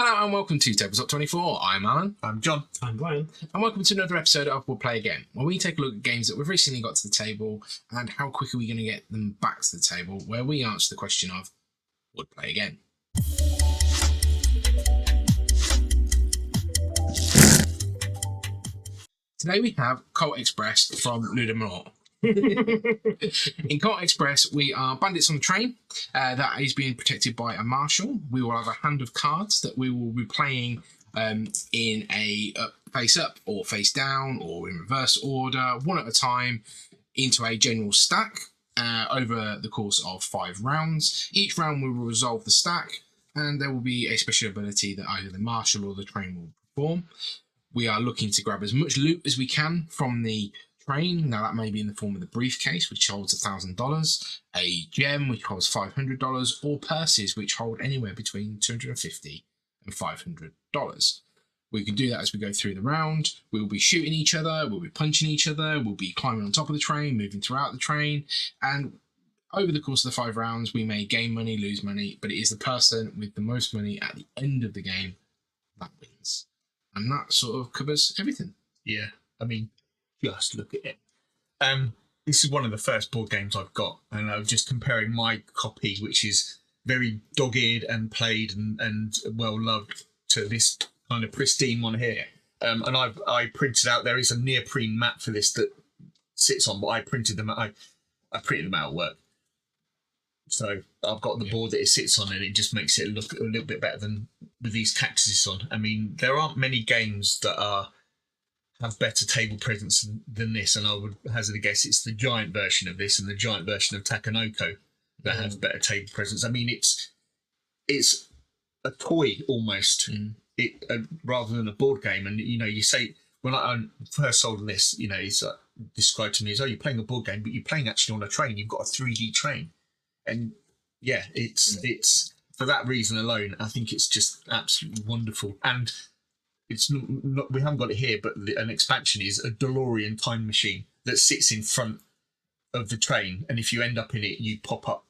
Hello and welcome to Tabletop 24. I'm Alan. I'm John. I'm Brian. And welcome to another episode of We'll Play Again, where we take a look at games that we've recently got to the table and how quick are we going to get them back to the table, where we answer the question of, would play again? Today we have Colt Express from Ludamort. In Colt Express, we are bandits on a train that is being protected by a marshal. We will have a hand of cards that we will be playing in a face up or face down or in reverse order, one at a time, into a general stack over the course of 5 rounds. Each round we will resolve the stack, and there will be a special ability that either the marshal or the train will perform. We are looking to grab as much loot as we can from the train. Now that may be in the form of the briefcase, which holds $1,000, a gem which holds $500, or purses which hold anywhere between $250 and $500. We can do that as we go through the round. We'll be shooting each other, we'll be punching each other, we'll be climbing on top of the train, moving throughout the train, and over the course of the 5 rounds we may gain money, lose money, but it is the person with the most money at the end of the game that wins. And that sort of covers everything. Yeah, I mean, just look at it. This is one of the first board games I've got, and I was just comparing my copy, which is very dogged and played and well loved, to this kind of pristine one here. And I printed out. There is a neoprene mat for this that sits on, but I printed them. I printed them out at work, so I've got the board that it sits on, and it just makes it look a little bit better than with these cactuses on. I mean, there aren't many games that have better table presence than this, and I would hazard a guess it's the giant version of this and the giant version of Takenoko that has better table presence. I mean, it's a toy almost, rather than a board game. And you say, when I first sold this, it's described to me as, oh, you're playing a board game, but you're playing actually on a train. You've got a 3D train, and yeah, it's for that reason alone, I think it's just absolutely wonderful. And it's not, we haven't got it here, but an expansion is a DeLorean time machine that sits in front of the train, and if you end up in it, you pop up.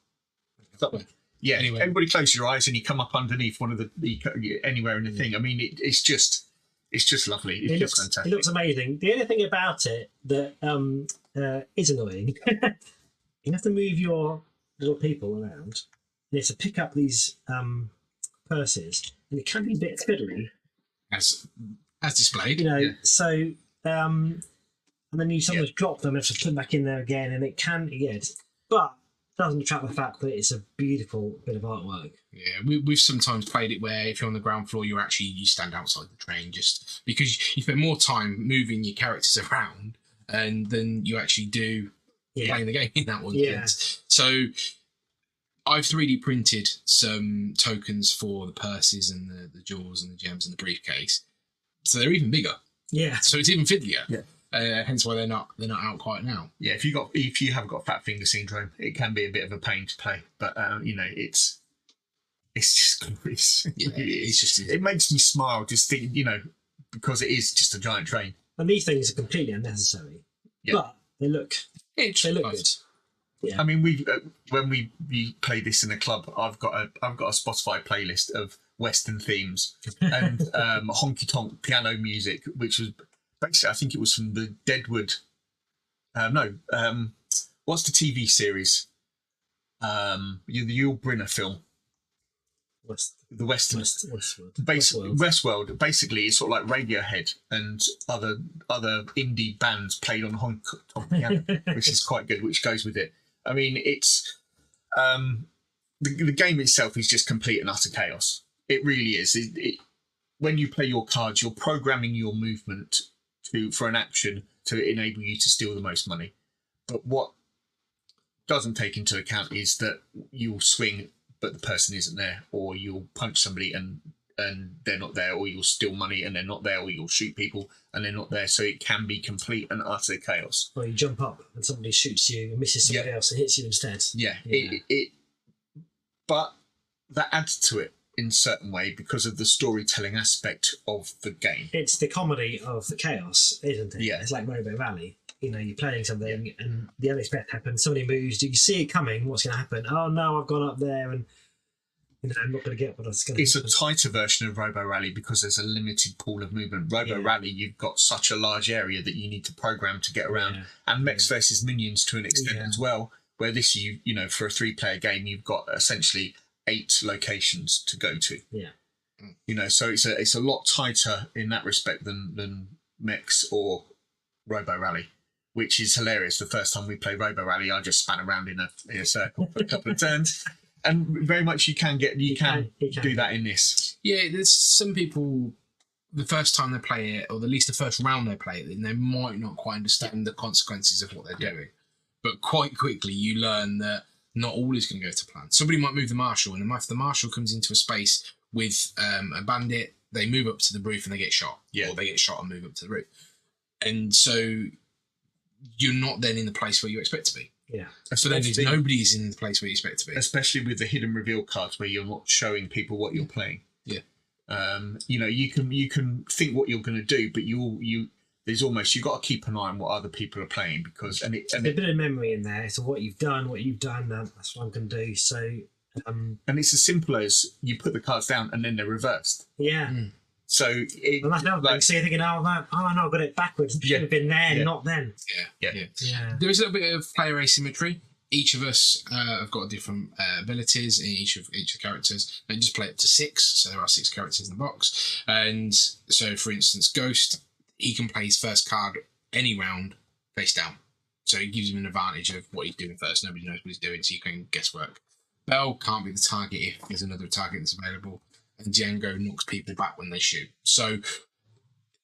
Yeah, anyway, everybody close your eyes and you come up underneath one of the anywhere in the thing. I mean, it's just lovely. It looks fantastic. It looks amazing. The only thing about it that is annoying, you have to move your little people around. You have to pick up these purses, and it can be a bit fiddly. As displayed. So and then you sometimes drop them and have to put them back in there again, and it can, but doesn't detract the fact that it's a beautiful bit of artwork. Yeah, we've sometimes played it where if you're on the ground floor, you stand outside the train just because you spend more time moving your characters around and than you actually do playing the game in that one. Yeah. So I've 3D printed some tokens for the purses and the jewels and the gems and the briefcase, so they're even bigger. Yeah. So it's even fiddlier. Yeah. Hence why they're not out quite now. Yeah. If you haven't got fat finger syndrome, it can be a bit of a pain to play. But it's just glorious. Yeah. It makes me smile just think, because it is just a giant train. And these things are completely unnecessary. Yeah. But they look good. Yeah. I mean, when we play this in a club, I've got a Spotify playlist of Western themes and honky tonk piano music, which was basically, I think it was from the Deadwood. What's the TV series? The Yul Brynner film. The Western. Westworld. Basically, it's sort of like Radiohead and other indie bands played on honky tonk piano, which is quite good, which goes with it. I mean, it's the game itself is just complete and utter chaos. It really is. When you play your cards, you're programming your movement for an action to enable you to steal the most money. But what doesn't take into account is that you'll swing, but the person isn't there, or you'll punch somebody and they're not there, or you'll steal money and they're not there, or you'll shoot people and they're not there. So it can be complete and utter chaos. Or you jump up and somebody shoots you and misses somebody else and hits you instead. Yeah. But that adds to it in a certain way because of the storytelling aspect of the game. It's the comedy of the chaos, isn't it? Yeah. It's like Rainbow Valley. You're playing something and the unexpected happens. Somebody moves. Do you see it coming? What's going to happen? Oh no, I've gone up there, and I'm not going to get what I was going to. It's a tighter version of Robo Rally because there's a limited pool of movement. Robo Rally, you've got such a large area that you need to program to get around, and Mechs versus Minions to an extent as well. Where this, you know, for a 3-player game, you've got essentially 8 locations to go to. Yeah. You know, so it's a lot tighter in that respect than Mechs or Robo Rally, which is hilarious. The first time we played Robo Rally, I just span around in a circle for a couple of turns, and very much you can do that in this. Yeah, there's some people, the first time they play it, or at least the first round they play it, they might not quite understand the consequences of what they're doing. But quite quickly, you learn that not all is going to go to plan. Somebody might move the marshal, and if the marshal comes into a space with a bandit, they move up to the roof and they get shot. Or they get shot and move up to the roof. And so you're not then in the place where you expect to be. Yeah. So then nobody's in the place where you expect to be. Especially with the hidden reveal cards where you're not showing people what you're playing. Yeah. You know, you can think what you're going to do, but you've got to keep an eye on what other people are playing because there's a bit of memory in there. So what you've done, that's what I'm going to do. So and it's as simple as you put the cards down and then they're reversed. Yeah. So that's another thing. So you're thinking, no, I got it backwards. It should have been there, not then. Yeah. There is a little bit of player asymmetry. Each of us have got different abilities in each of the characters. They just play up to 6, so there are 6 characters in the box. And so, for instance, Ghost, he can play his first card any round face down. So it gives him an advantage of what he's doing first. Nobody knows what he's doing, so you can guesswork. Bell can't be the target if there's another target that's available. And Django knocks people back when they shoot. So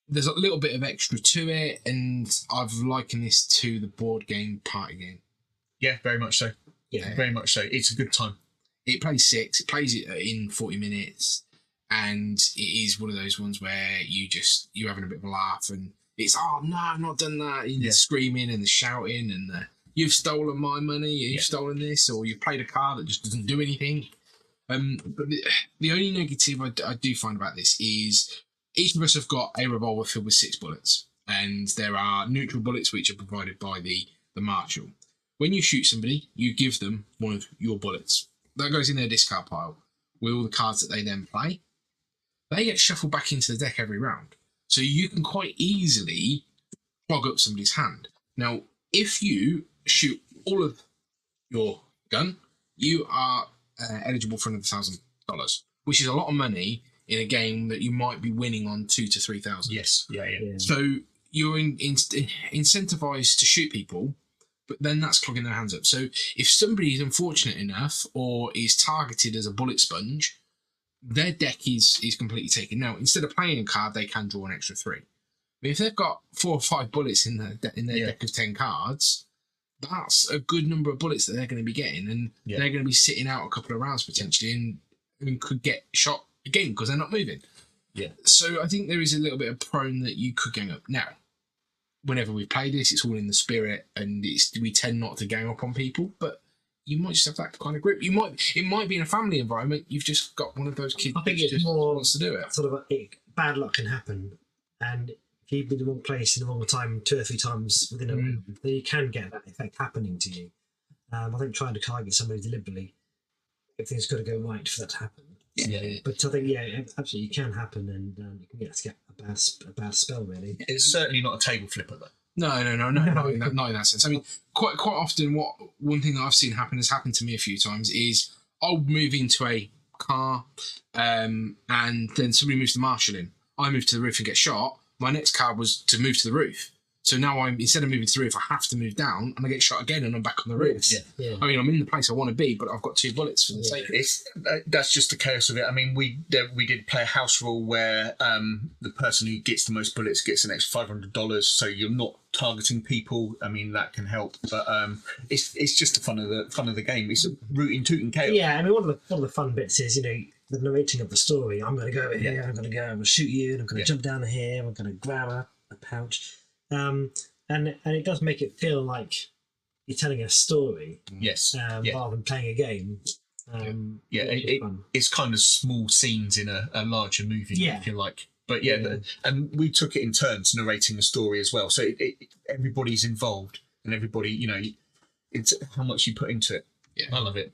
there's a little bit of extra to it, and I've likened this to the board game party game. Yeah, very much so. Yeah, very much so. It's a good time. It plays 6. It plays it in 40 minutes, and it is one of those ones where you're having a bit of a laugh, and it's no, I've not done that. And the screaming and the shouting and the you've stolen my money, you've stolen this, or you've played a card that just doesn't do anything. But the only negative I do find about this is each of us have got a revolver filled with 6 bullets, and there are neutral bullets which are provided by the marshal. When you shoot somebody, you give them one of your bullets. That goes in their discard pile with all the cards that they then play. They get shuffled back into the deck every round. So you can quite easily clog up somebody's hand. Now, if you shoot all of your gun, you are eligible for another $1,000, which is a lot of money in a game that you might be winning on 2,000 to 3,000. Yes, yeah. So you're incentivized to shoot people, but then that's clogging their hands up. So if somebody is unfortunate enough or is targeted as a bullet sponge, their deck is completely taken. Now, instead of playing a card, they can draw an extra 3. But if they've got 4 or 5 bullets in their deck of 10 cards, that's a good number of bullets that they're going to be getting, and they're going to be sitting out a couple of rounds potentially and could get shot again because they're not moving. Yeah. So I think there is a little bit of prone that you could gang up. Now, whenever we play this, it's all in the spirit, and we tend not to gang up on people, but you might just have that kind of group. It might be in a family environment. You've just got one of those kids. I think that it's just more wants to do it. Sort of bad luck can happen, and if you've been in the wrong place in the wrong time 2 or 3 times within a round, then you can get that effect happening to you. I think trying to target somebody deliberately, everything's got to go right for that to happen. Yeah. But I think absolutely, it can happen, and you can get a bad spell really. It's certainly not a table flipper though. No, not in that sense. I mean, quite often, one thing that I've seen happen has happened to me a few times is I'll move into a car, and then somebody moves the marshal in. I move to the roof and get shot. My next card was to move to the roof. So now instead of moving to the roof, I have to move down, and I get shot again, and I'm back on the roof. Yeah. I mean, I'm in the place I want to be, but I've got 2 bullets for the sake of it. That's just the chaos of it. I mean, we did play a house rule where the person who gets the most bullets gets an extra $500, so you're not targeting people. I mean, that can help, but it's just the fun of the game. It's a rooting, tooting chaos. Yeah, I mean, one of the fun bits is the narrating of the story. I'm going to go over here. I'm going to shoot you, and I'm going to jump down here. I'm going to grab a pouch. And it does make it feel like you're telling a story, rather than playing a game. It's kind of small scenes in a larger movie, if you like. But and we took it in turns narrating the story as well. So everybody's involved, and everybody, it's how much you put into it. Yeah, I love it.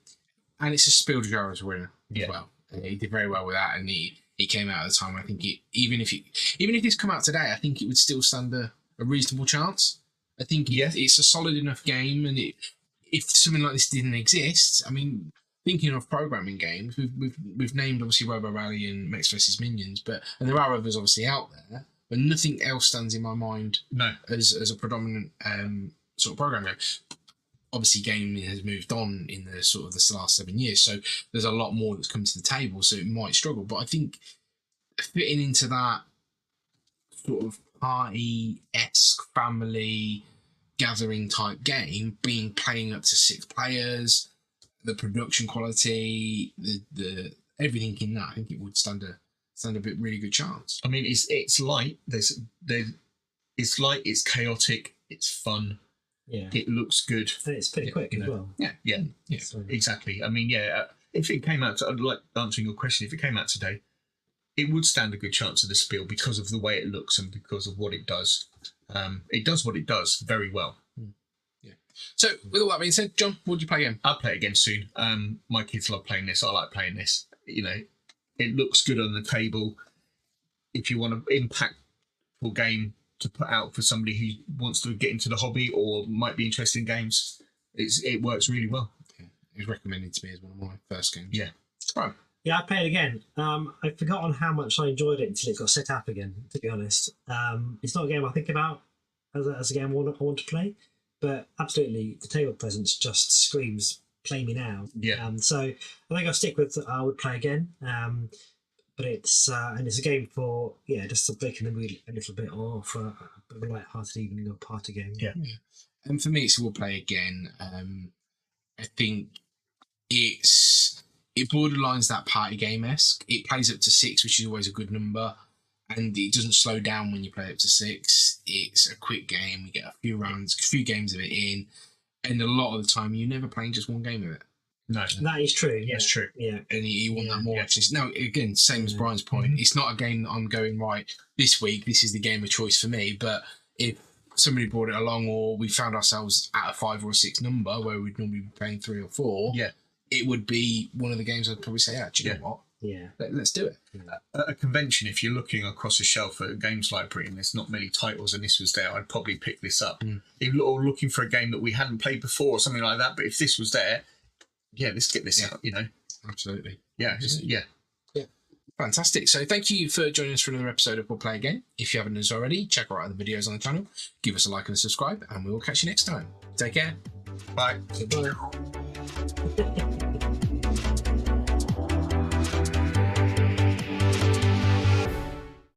And it's a Spielberg winner as well. He did very well with that, and he came out at the time. I think even if this come out today, I think it would still stand a reasonable chance. I think it's a solid enough game, and if something like this didn't exist, I mean, thinking of programming games, we've named obviously Robo Rally and Mechs vs Minions, and there are others obviously out there, but nothing else stands in my mind as a predominant sort of program game. Obviously, gaming has moved on in the sort of the last 7 years, so there's a lot more that's come to the table, so it might struggle. But I think fitting into that sort of party-esque family gathering type game, playing up to 6 players, the production quality, the everything in that, I think it would stand a really good chance. I mean, it's light. It's light. It's chaotic. It's fun. Yeah, it looks good. And it's pretty quick as well. Yeah, exactly. I mean, if it came out, I'd like answering your question. If it came out today, it would stand a good chance of the spiel because of the way it looks and because of what it does. It does what it does very well. Yeah. So, with all that being said, John, would you play again? I'll play it again soon. My kids love playing this. I like playing this. You know, it looks good on the table. If you want an impactful game to put out for somebody who wants to get into the hobby or might be interested in games, it works really well. Yeah. It was recommended to me as one of my first games. Yeah. Right. Yeah, I played again. I've forgotten how much I enjoyed it until it got set up again, to be honest. It's not a game I think about as a game I want to play, but absolutely the table presence just screams play me now. Yeah. So I think I'll stick with I would play again. But it's a game for just to break in the mood a little bit, or for a bit of a light-hearted evening or party game. Yeah. And for me, it's we'll play again. I think it borderlines that party game-esque. It plays up to 6, which is always a good number, and it doesn't slow down when you play up to 6. It's a quick game. You get a few rounds, a few games of it in, and a lot of the time you're never playing just one game of it. No, that is true. Yeah. That's true. Yeah, and you want that more action. Now, again, same as Brian's point. Mm-hmm. It's not a game that I'm going right this week. This is the game of choice for me. But if somebody brought it along, or we found ourselves at a 5 or 6 number where we'd normally be playing 3 or 4, it would be one of the games I'd probably say, do you know what? Yeah, let's do it. At a convention, if you're looking across a shelf at a games library and there's not many titles and this was there, I'd probably pick this up. If you're looking for a game that we hadn't played before or something like that, but if this was there, let's get this out, you know. Absolutely. Yeah. Fantastic. So thank you for joining us for another episode of We'll Play Again. If you haven't done so already, check out other videos on the channel, give us a like and a subscribe, and we will catch you next time. Take care. Bye. goodbye.